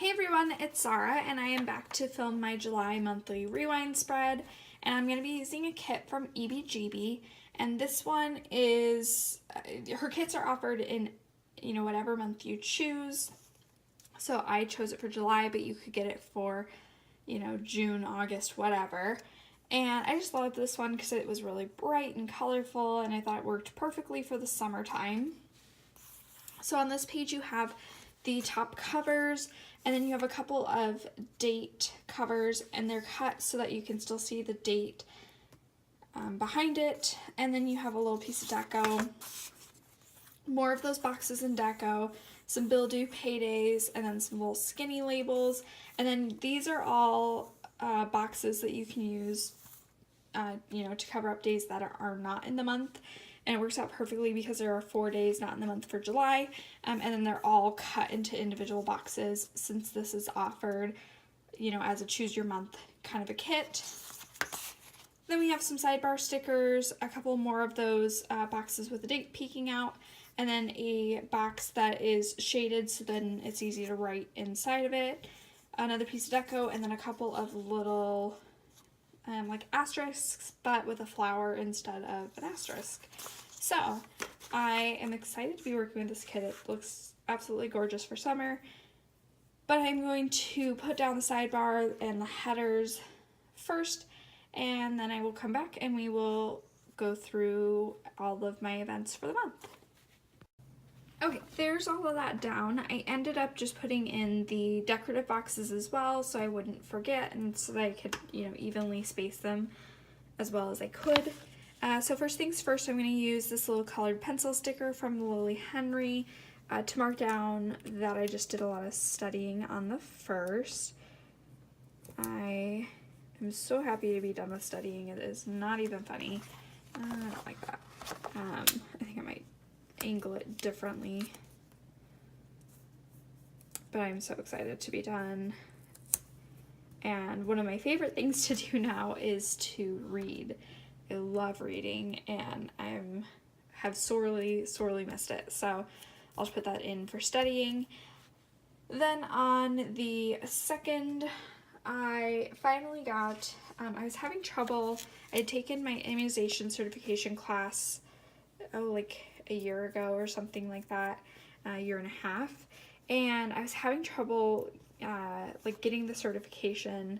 Hey everyone, it's Sarah and I am back to film my July monthly rewind spread, and I'm going to be using a kit from EbeeGbee, and this one is, her kits are offered in, whatever month you choose. So I chose it for July, but you could get it for, June, August, whatever. And I just loved this one because it was really bright and colorful, and I thought it worked perfectly for the summertime. So on this page you have the top covers, and then you have a couple of date covers, and they're cut so that you can still see the date behind it. And then you have a little piece of deco, more of those boxes in deco, some bill due paydays, and then some little skinny labels. And then these are all boxes that you can use to cover up days that are not in the month. And it works out perfectly because there are 4 days not in the month for July, and then they're all cut into individual boxes since this is offered, as a choose your month kind of a kit. Then we have some sidebar stickers, a couple more of those boxes with the date peeking out, and then a box that is shaded so then it's easy to write inside of it, another piece of deco, and then a couple of little like asterisks, but with a flower instead of an asterisk. So I am excited to be working with this kit. It looks absolutely gorgeous for summer, but I'm going to put down the sidebar and the headers first, and then I will come back and we will go through all of my events for the month. Okay, there's all of that down. I ended up just putting in the decorative boxes as well so I wouldn't forget, and so that I could, evenly space them as well as I could. So first things first, I'm going to use this little colored pencil sticker from Lillie Henry to mark down that I just did a lot of studying on the first. I am so happy to be done with studying. It is not even funny. I don't like that. I think I might angle it differently, but I'm so excited to be done. And one of my favorite things to do now is to read. I love reading, and have sorely missed it, so I'll just put that in for studying. Then on the second, I finally got, I was having trouble. I had taken my immunization certification class like a year ago or something like that, a year and a half, and I was having trouble like getting the certification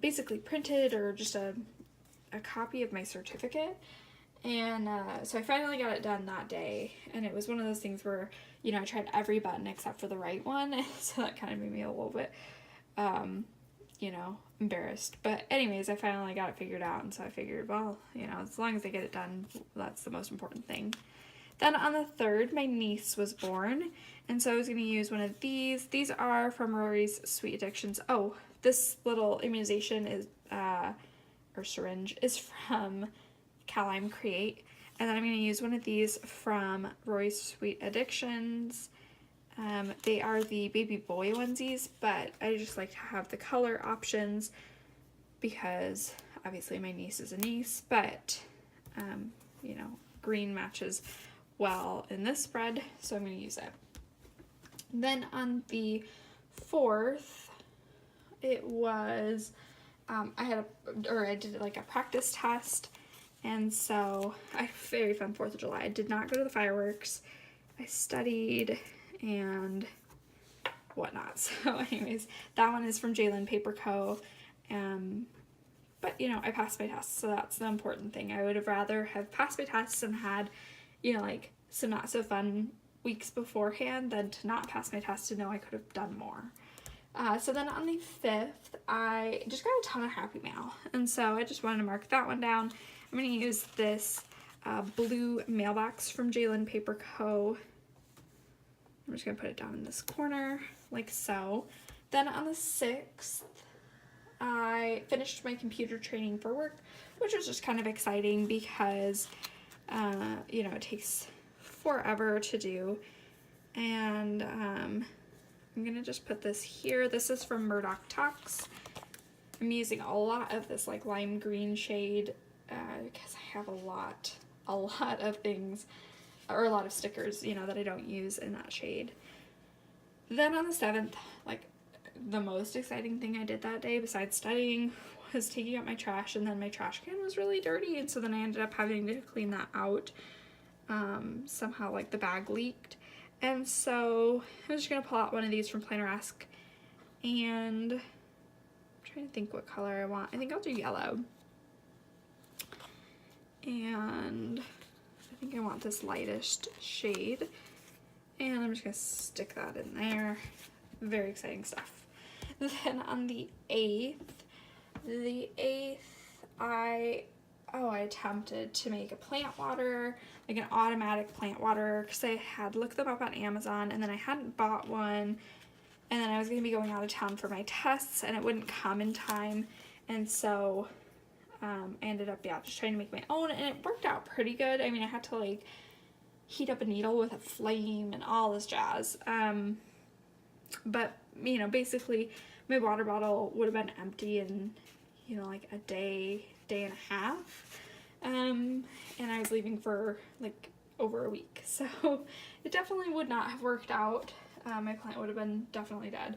basically printed, or just a copy of my certificate. And so I finally got it done that day, and it was one of those things where I tried every button except for the right one, so that kind of made me a little bit embarrassed. But anyways, I finally got it figured out, and so I figured, well, as long as I get it done, that's the most important thing. Then on the 3rd, my niece was born, and so I was going to use one of these. These are from Rory's Sweet Addictions. Oh, this little immunization is, or syringe, is from Calime Create. And then I'm going to use one of these from Rory's Sweet Addictions. They are the baby boy onesies, but I just like to have the color options because obviously my niece is a niece, but green matches well in this spread, so I'm going to use it. Then on the 4th, it was, I did like a practice test, and so I had a very fun 4th of July. I did not go to the fireworks. I studied and whatnot. So anyways, that one is from JLynnPaperCo. But I passed my tests, so that's the important thing. I would have rather have passed my tests and had, like some not so fun weeks beforehand than to not pass my test and know I could have done more. So then on the 5th, I just got a ton of Happy Mail, and so I just wanted to mark that one down. I'm going to use this blue mailbox from JLynnPaperCo. I'm just going to put it down in this corner, like so. Then on the 6th, I finished my computer training for work, which was just kind of exciting because, it takes forever to do. And I'm going to just put this here. This is from Murdock Talks. I'm using a lot of this like lime green shade because I have a lot of things, or a lot of stickers, that I don't use in that shade. Then on the 7th, like the most exciting thing I did that day besides studying was taking out my trash, and then my trash can was really dirty, and so then I ended up having to clean that out. Somehow like the bag leaked, and so I'm just gonna pull out one of these from Planneresque, and I'm trying to think what color I want. I think I'll do yellow, and I think I want this lightest shade, and I'm just gonna stick that in there. Very exciting stuff. Then on the 8th, I attempted to make a plant water, like an automatic plant water, because I had looked them up on Amazon, and then I hadn't bought one, and then I was going to be going out of town for my tests, and it wouldn't come in time, and so I ended up, just trying to make my own, and it worked out pretty good. I mean, I had to, like, heat up a needle with a flame and all this jazz, but, you know, basically, my water bottle would have been empty in, you know, like a day and a half, and I was leaving for like over a week, so it definitely would not have worked out. My plant would have been definitely dead.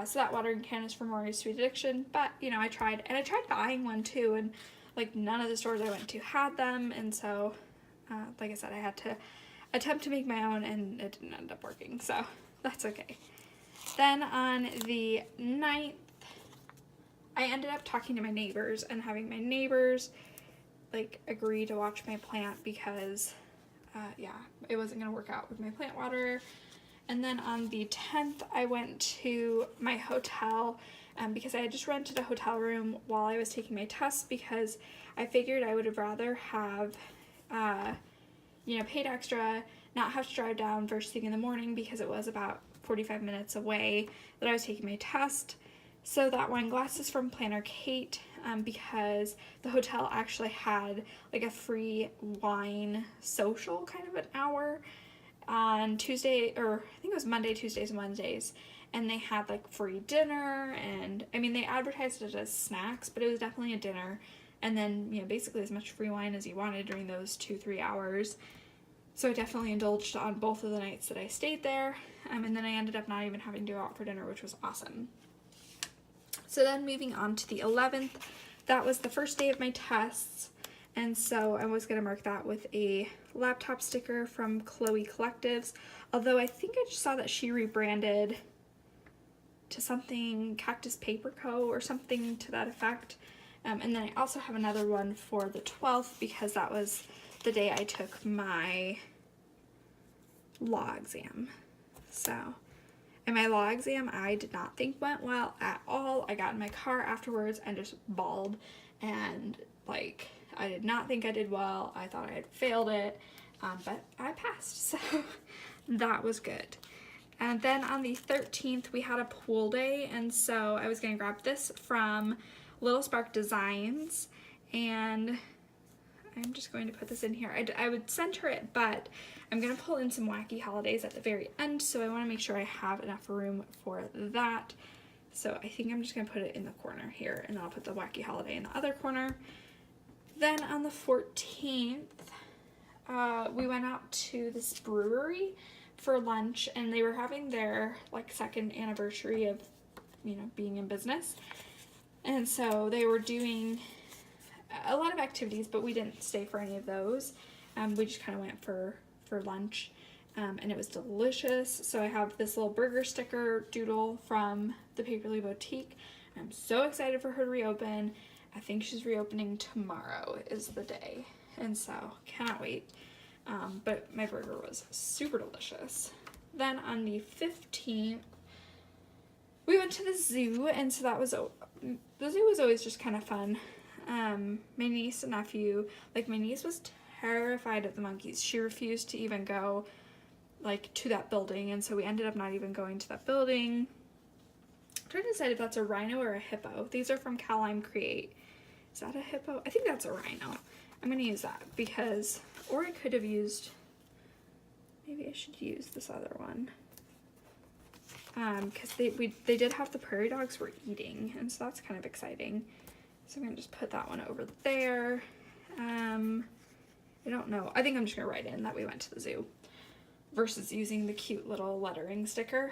So that watering can is from Rory's Sweet Addiction, but you know, I tried buying one too, and like none of the stores I went to had them, and so like I said, I had to attempt to make my own, and it didn't end up working, so that's okay. Then on the 9th, I ended up talking to my neighbors and having my neighbors like agree to watch my plant because it wasn't gonna work out with my plant water. And then on the 10th, I went to my hotel because I had just rented a hotel room while I was taking my tests, because I figured I would have rather have paid extra, not have to drive down first thing in the morning, because it was about 45 minutes away that I was taking my test. So that wine glass is from Planner Kate, because the hotel actually had like a free wine social kind of an hour on Tuesday, or I think it was Monday, Tuesdays, and Wednesdays, and they had like free dinner, and I mean they advertised it as snacks, but it was definitely a dinner, and then, you know, basically as much free wine as you wanted during those 2-3 hours. So I definitely indulged on both of the nights that I stayed there, and then I ended up not even having to go out for dinner, which was awesome. So then moving on to the 11th, that was the first day of my tests, and so I was going to mark that with a laptop sticker from Chloe Collectives, although I think I just saw that she rebranded to something Cactus Paper Co. or something to that effect. And then I also have another one for the 12th, because that was the day I took my law exam. And my law exam I did not think went well at all. I got in my car afterwards and just bawled, and like I did not think I did well. I thought I had failed it, but I passed, so that was good. And then on the 13th we had a pool day, and so I was going to grab this from Little Spark Designs, and I'm just going to put this in here. I would center it, but I'm going to pull in some wacky holidays at the very end, so I want to make sure I have enough room for that. So I think I'm just going to put it in the corner here, and then I'll put the wacky holiday in the other corner. Then on the 14th, we went out to this brewery for lunch, and they were having their like 2nd anniversary of, you know, being in business. And so they were doing a lot of activities, but we didn't stay for any of those. We just kind of went for lunch, and it was delicious. So I have this little burger sticker doodle from the Paperly Bowtique. I'm so excited for her to reopen. I think she's reopening tomorrow is the day, and so cannot wait. But my burger was super delicious. Then on the 15th, we went to the zoo, and so that was, the zoo was always just kind of fun. My niece and nephew, like my niece was terrified of the monkeys. She refused to even go like to that building, and so we ended up not even going to that building. I'm trying to decide if that's a rhino or a hippo. These are from Calime Create. Is that a hippo? I think that's a rhino. I'm gonna use that because, or I could have used, maybe I should use this other one. Because they did have the prairie dogs were eating, and so that's kind of exciting. So I'm gonna just put that one over there. I don't know. I think I'm just gonna write in that we went to the zoo versus using the cute little lettering sticker.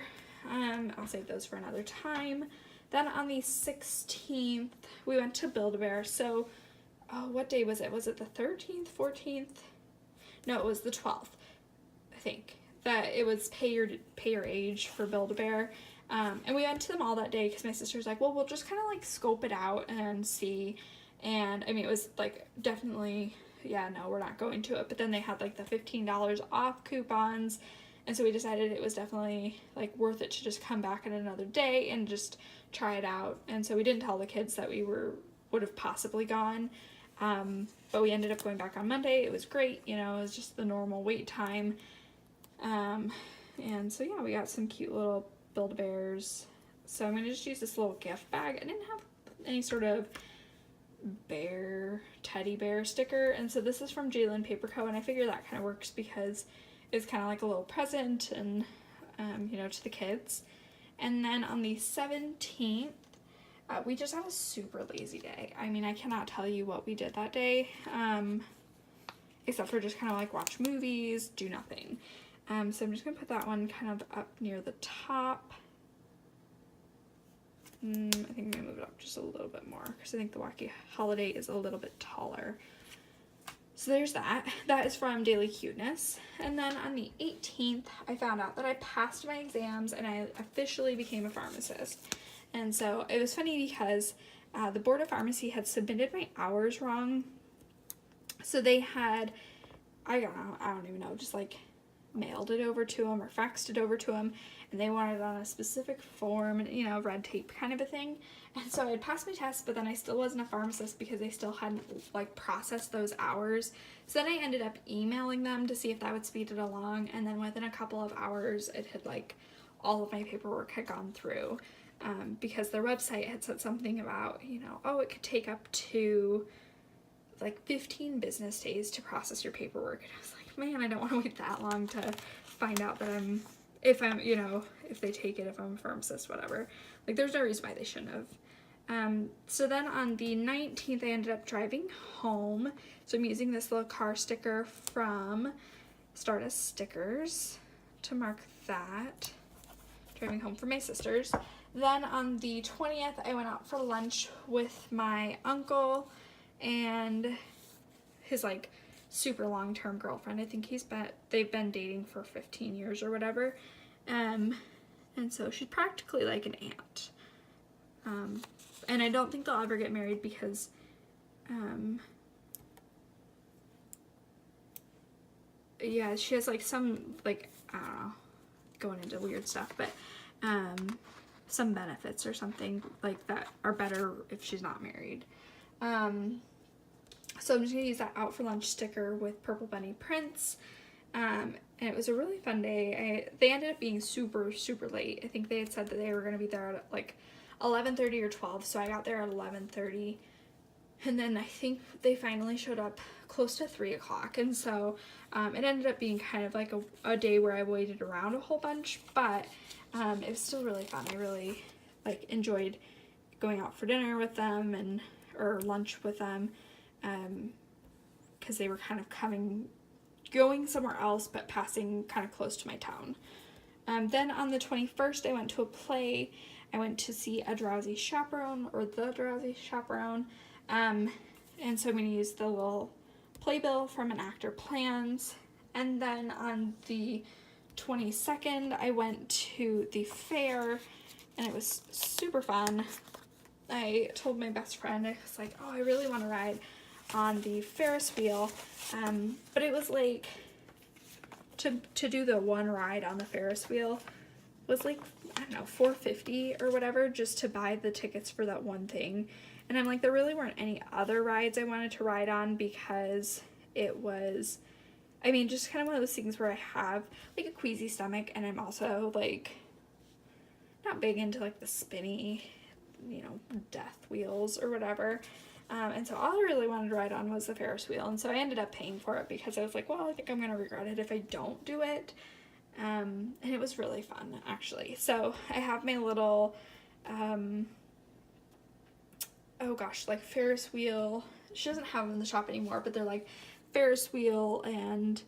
I'll save those for another time. Then on the 16th, we went to Build-A-Bear. So, oh, what day was it? Was it the 13th, 14th? No, it was the 12th, I think. That it was pay your age for Build-A-Bear. And we went to the mall that day because my sister's like, well, we'll just kind of like scope it out and see. And I mean, it was like definitely, yeah, no, we're not going to it. But then they had like the $15 off coupons. And so we decided it was definitely like worth it to just come back at another day and just try it out. And so we didn't tell the kids that we would have possibly gone. But we ended up going back on Monday. It was great. You know, it was just the normal wait time. And so yeah, we got some cute little Build-A-Bears. So I'm going to just use this little gift bag. I didn't have any sort of teddy bear sticker. And so this is from JLynnPaperCo. And I figure that kind of works because it's kind of like a little present and, you know, to the kids. And then on the 17th, we just had a super lazy day. I mean, I cannot tell you what we did that day, except for just kind of like watch movies, do nothing. So I'm just going to put that one kind of up near the top. I think I'm going to move it up just a little bit more because I think the Wacky Holiday is a little bit taller. So there's that. That is from Daily Cuteness. And then on the 18th, I found out that I passed my exams and I officially became a pharmacist. And so it was funny because the Board of Pharmacy had submitted my hours wrong. So they had, I don't even know, just like mailed it over to them or faxed it over to them, and they wanted it on a specific form and, you know, red tape kind of a thing. And so I had passed my test, but then I still wasn't a pharmacist because they still hadn't like processed those hours. So then I ended up emailing them to see if that would speed it along, and then within a couple of hours it had like all of my paperwork had gone through, because their website had said something about, you know, oh, it could take up to like 15 business days to process your paperwork. And I was like, man, I don't want to wait that long to find out that if I'm, you know, if they take it, if I'm a pharmacist, whatever. Like, there's no reason why they shouldn't have. So then on the 19th, I ended up driving home. So I'm using this little car sticker from Stardust Stickers to mark that. Driving home for my sisters. Then on the 20th, I went out for lunch with my uncle and his like super long-term girlfriend. I think they've been dating for 15 years or whatever. And so she's practically like an aunt. And I don't think they'll ever get married because yeah, she has like some, like, I don't know, going into weird stuff, but some benefits or something like that are better if she's not married. So I'm just gonna use that out for lunch sticker with purple bunny prints. And it was a really fun day. They ended up being super, super late. I think they had said that they were gonna be there at like 11:30 or 12, so I got there at 11:30. And then I think they finally showed up close to 3 o'clock. And so it ended up being kind of like a day where I waited around a whole bunch, but it was still really fun. I really like enjoyed going out for dinner with them or lunch with them, because they were kind of going somewhere else but passing kind of close to my town. Then on the 21st, I went to a play. I went to see A Drowsy Chaperone, or The Drowsy Chaperone. And so I'm going to use the little playbill from An Actor Plans. And then on the 22nd, I went to the fair, and it was super fun. I told my best friend, I was like, oh, I really want to ride on the Ferris wheel. But it was like, to do the one ride on the Ferris wheel was like, I don't know, $4.50 or whatever, just to buy the tickets for that one thing. And I'm like, there really weren't any other rides I wanted to ride on because it was, I mean, just kind of one of those things where I have like a queasy stomach, and I'm also like not big into like the spinny, you know, death wheels or whatever. And so all I really wanted to ride on was the Ferris wheel. And so I ended up paying for it because I was like, well, I think I'm going to regret it if I don't do it. And it was really fun, actually. So I have my little, oh gosh, like Ferris wheel. She doesn't have them in the shop anymore, but they're like Ferris wheel and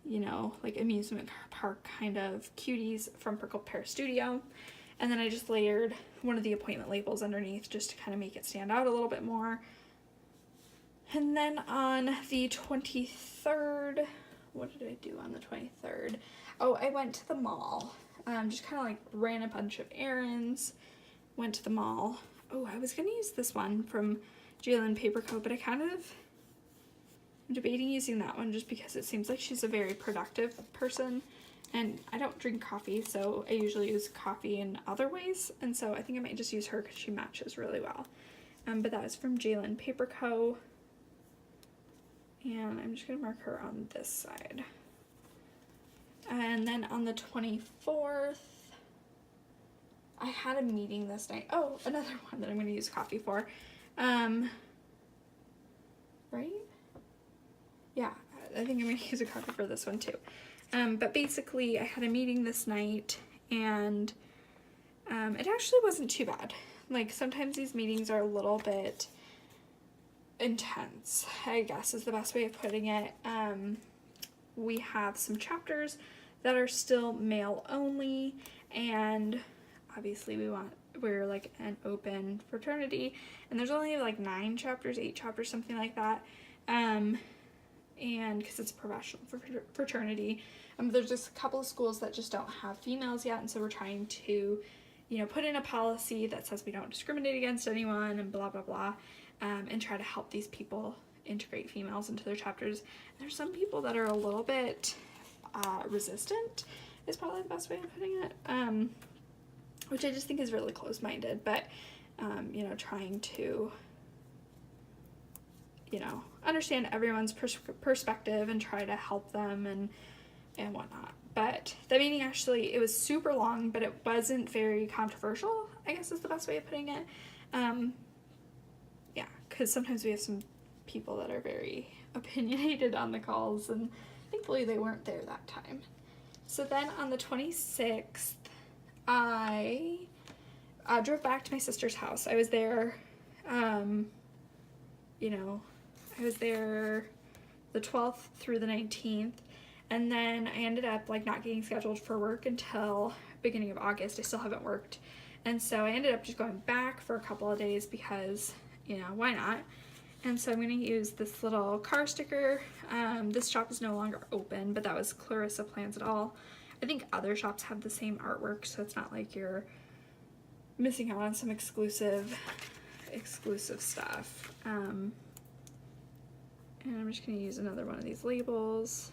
you know, like amusement park kind of cuties from Prickled Pear Studio. And then I just layered one of the appointment labels underneath just to kind of make it stand out a little bit more. And then on the 23rd, what did I do on the 23rd? Oh, I went to the mall. Just kind of like ran a bunch of errands, went to the mall. Oh, I was going to use this one from JLynnPaperCo, but I'm debating using that one just because it seems like she's a very productive person. And I don't drink coffee, so I usually use coffee in other ways. And so I think I might just use her because she matches really well. But that was from JLynnPaperCo. And I'm just going to mark her on this side. And then on the 24th, I had a meeting this night. Oh, another one that I'm going to use coffee for. Right? Yeah, I think I'm going to use a coffee for this one too. But basically, I had a meeting this night, and it actually wasn't too bad. Like, sometimes these meetings are a little bit intense, I guess is the best way of putting it. We have some chapters that are still male only, and obviously we're like an open fraternity, and there's only like 8 chapters, something like that. And because it's a professional fraternity, there's just a couple of schools that just don't have females yet, and so we're trying to, you know, put in a policy that says we don't discriminate against anyone and blah blah blah. And try to help these people integrate females into their chapters. And there's some people that are a little bit resistant, is probably the best way of putting it, which I just think is really close-minded, but, you know, trying to, you know, understand everyone's perspective and try to help them and whatnot. But the meeting actually, it was super long, but it wasn't very controversial, I guess is the best way of putting it. Yeah, because sometimes we have some people that are very opinionated on the calls, and thankfully they weren't there that time. So then on the 26th, I drove back to my sister's house. I was there, you know, I was there the 12th through the 19th, and then I ended up like not getting scheduled for work until beginning of August. I still haven't worked, and so I ended up just going back for a couple of days because, you know, why not? And so I'm going to use this little car sticker. This shop is no longer open, but that was Clarissa Plans It All. I think other shops have the same artwork, so it's not like you're missing out on some exclusive stuff. And I'm just going to use another one of these labels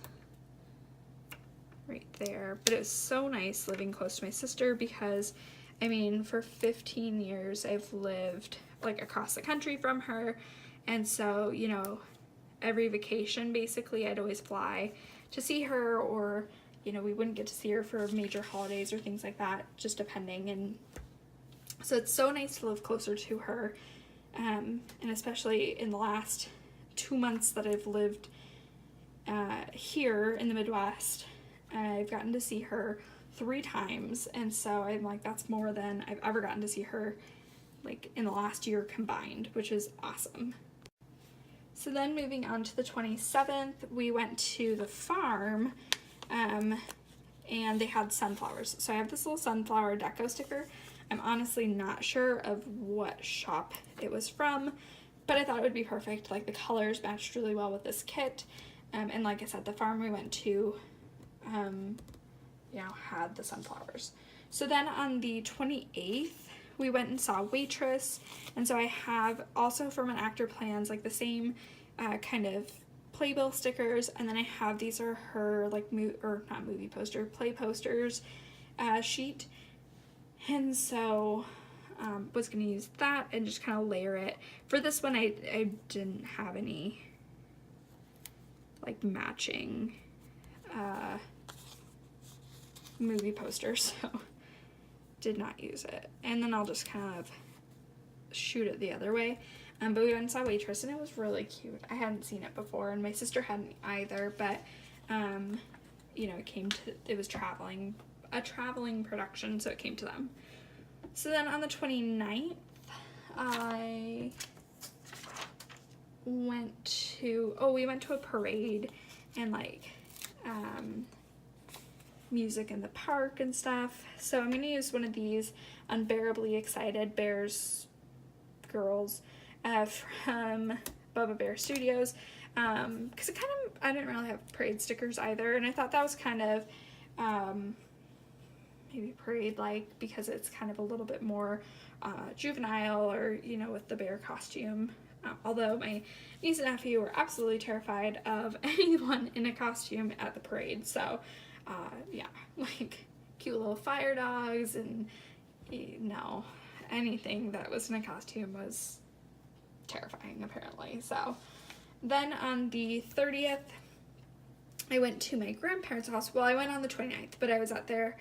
right there. But it was so nice living close to my sister because, I mean, for 15 years I've lived like across the country from her, and so, you know, every vacation basically I'd always fly to see her, or, you know, we wouldn't get to see her for major holidays or things like that, just depending. And so it's so nice to live closer to her, and especially in the last 2 months that I've lived here in the Midwest, I've gotten to see her 3 times, and so I'm like, that's more than I've ever gotten to see her like in the last year combined, which is awesome. So then moving on to the 27th, we went to the farm, and they had sunflowers. So I have this little sunflower deco sticker. I'm honestly not sure of what shop it was from, but I thought it would be perfect. Like, the colors matched really well with this kit, and like I said, the farm we went to, you know, had the sunflowers. So then on the 28th, we went and saw Waitress, and so I have also from an Actor Plans like the same kind of playbill stickers, and then I have, these are her like play posters sheet, and so was going to use that and just kind of layer it. For this one I didn't have any like matching movie posters, so did not use it. And then I'll just kind of shoot it the other way. But we went and saw Waitress, and it was really cute. I hadn't seen it before, and my sister hadn't either, but you know, it was a traveling production, so it came to them. So then on the 29th, I we went to a parade, and like music in the park and stuff. So I'm going to use one of these Unbearably Excited Bears Girls from Bubba Bear Studios, because I didn't really have parade stickers either, and I thought that was kind of maybe parade-like because it's kind of a little bit more juvenile, or, you know, with the bear costume. Although my niece and nephew were absolutely terrified of anyone in a costume at the parade, so yeah, like cute little fire dogs, and no, anything that was in a costume was terrifying apparently. So then on the 30th, I went to my grandparents' house. Well, I went on the 29th, but I was at their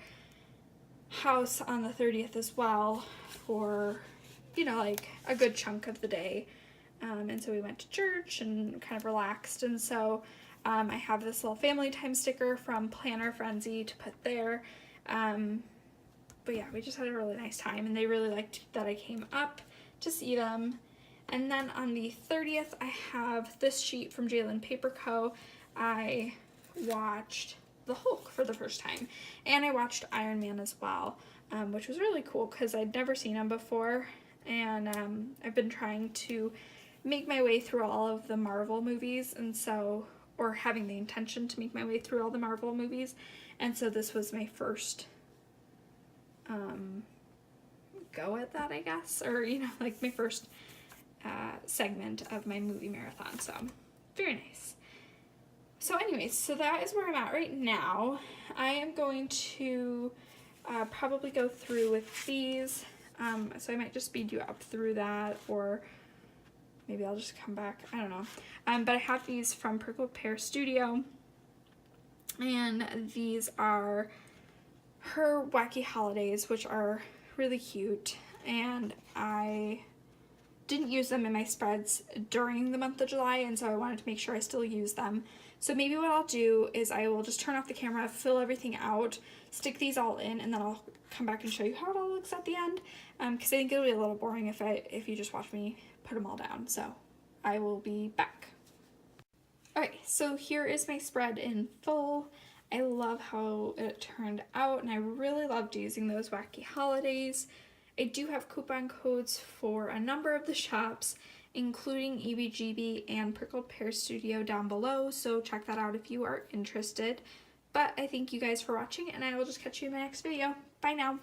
house on the 30th as well for, you know, like a good chunk of the day. And so we went to church and kind of relaxed. And so I have this little family time sticker from Planner Frenzy to put there. But yeah, we just had a really nice time, and they really liked that I came up to see them. And then on the 30th, I have this sheet from JLynnPaperCo. I watched the Hulk for the first time, and I watched Iron Man as well, which was really cool because I'd never seen him before, and I've been trying to make my way through all of the Marvel movies, and so, or having the intention to make my way through all the Marvel movies, and so this was my first go at that, I guess, or, you know, like my first segment of my movie marathon, so very nice. So anyways, so that is where I'm at right now. I am going to probably go through with these, so I might just speed you up through that, or maybe I'll just come back, I don't know. But I have these from Prickled Pear Studio, and these are her Wacky Holidays, which are really cute, and I didn't use them in my spreads during the month of July, and so I wanted to make sure I still use them. So maybe what I'll do is I will just turn off the camera, fill everything out, stick these all in, and then I'll come back and show you how it all looks at the end, because I think it'll be a little boring if you just watch me put them all down. So I will be back. Alright, so here is my spread in full. I love how it turned out, and I really loved using those Wacky Holidays. I do have coupon codes for a number of the shops, including EbeeGbee and Prickled Pear Studio down below, so check that out if you are interested. But I thank you guys for watching, and I will just catch you in my next video. Bye now!